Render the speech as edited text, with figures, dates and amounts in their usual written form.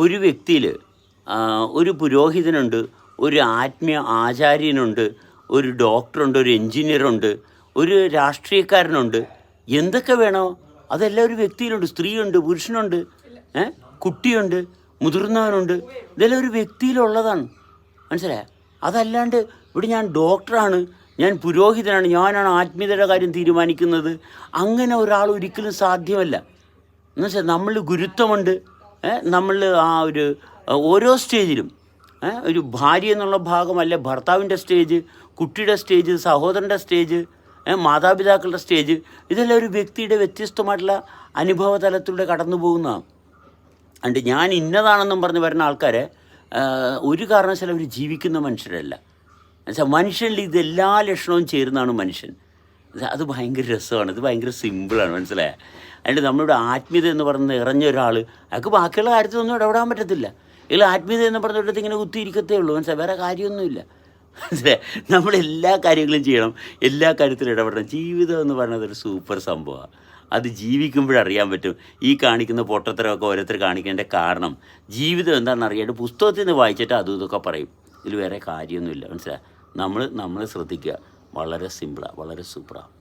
ഒരു വ്യക്തിയിൽ ഒരു പുരോഹിതനുണ്ട്, ഒരു ആത്മീയ ആചാര്യനുണ്ട്, ഒരു ഡോക്ടറുണ്ട്, ഒരു എൻജിനീയറുണ്ട്, ഒരു രാഷ്ട്രീയക്കാരനുണ്ട്. എന്തൊക്കെ വേണോ അതെല്ലാം ഒരു വ്യക്തിയിലുണ്ട്. സ്ത്രീയുണ്ട്, പുരുഷനുണ്ട്, കുട്ടിയുണ്ട്, മുതിർന്നവനുണ്ട്. ഇതെല്ലാം ഒരു വ്യക്തിയിലുള്ളതാണ്. മനസ്സിലായോ? അതല്ലാണ്ട് ഇവിടെ ഞാൻ ഡോക്ടറാണ്, ഞാൻ പുരോഹിതനാണ്, ഞാനാണ് ആത്മീയതയുടെ കാര്യം തീരുമാനിക്കുന്നത്, അങ്ങനെ ഒരാൾ ഒരിക്കലും സാധ്യമല്ല. എന്നുവെച്ചാൽ നമ്മളിൽ ഗുരുത്വമുണ്ട്. നമ്മൾ ആ ഒരു ഓരോ സ്റ്റേജിലും ഒരു ഭാര്യ എന്നുള്ള ഭാഗമല്ല, ഭർത്താവിൻ്റെ സ്റ്റേജ്, കുട്ടിയുടെ സ്റ്റേജ്, സഹോദരൻ്റെ സ്റ്റേജ്, മാതാപിതാക്കളുടെ സ്റ്റേജ്, ഇതെല്ലാം ഒരു വ്യക്തിയുടെ വ്യത്യസ്തമായിട്ടുള്ള അനുഭവ തലത്തിലൂടെ കടന്നു പോകുന്നതാണ്. അതുകൊണ്ട് ഞാൻ ഇന്നതാണെന്നും പറഞ്ഞ് വരുന്ന ആൾക്കാരെ ഒരു കാരണവശാലും അവർ ജീവിക്കുന്ന മനുഷ്യരല്ല. എന്നുവെച്ചാൽ മനുഷ്യനിൽ ഇതെല്ലാ ലക്ഷണവും ചേരുന്നതാണ് മനുഷ്യൻ. അത് ഭയങ്കര രസമാണ്, ഇത് ഭയങ്കര സിമ്പിളാണ്. മനസ്സിലായ? അതുകൊണ്ട് നമ്മളുടെ ആത്മീയത എന്ന് പറയുന്നത് ഇറഞ്ഞ ഒരാൾ, അയാൾക്ക് ബാക്കിയുള്ള കാര്യത്തിലൊന്നും ഇടപെടാൻ പറ്റത്തില്ല. ഇതിൽ ആത്മീയത എന്ന് പറഞ്ഞിടത്ത് ഇങ്ങനെ കുത്തിയിരിക്കത്തേ ഉള്ളൂ. മനസ്സിലായി? വേറെ കാര്യമൊന്നുമില്ല. മനസ്സിലായി? നമ്മളെല്ലാ കാര്യങ്ങളും ചെയ്യണം, എല്ലാ കാര്യത്തിലും ഇടപെടണം. ജീവിതം എന്ന് പറയുന്നത് ഒരു സൂപ്പർ സംഭവമാണ്. അത് ജീവിക്കുമ്പോഴറിയാൻ പറ്റും. ഈ കാണിക്കുന്ന പൊട്ടത്തരമൊക്കെ ഓരോരുത്തർ കാണിക്കേണ്ട കാരണം ജീവിതം എന്താണെന്ന് അറിയാണ്ട് പുസ്തകത്തിൽ നിന്ന് വായിച്ചിട്ട് അതും ഇതൊക്കെ പറയും. ഇതിൽ വേറെ കാര്യമൊന്നുമില്ല. മനസ്സിലായി? നമ്മൾ ശ്രദ്ധിക്കുക. വളരെ സിമ്പിളാണ്, വളരെ സൂപ്പറാണ്.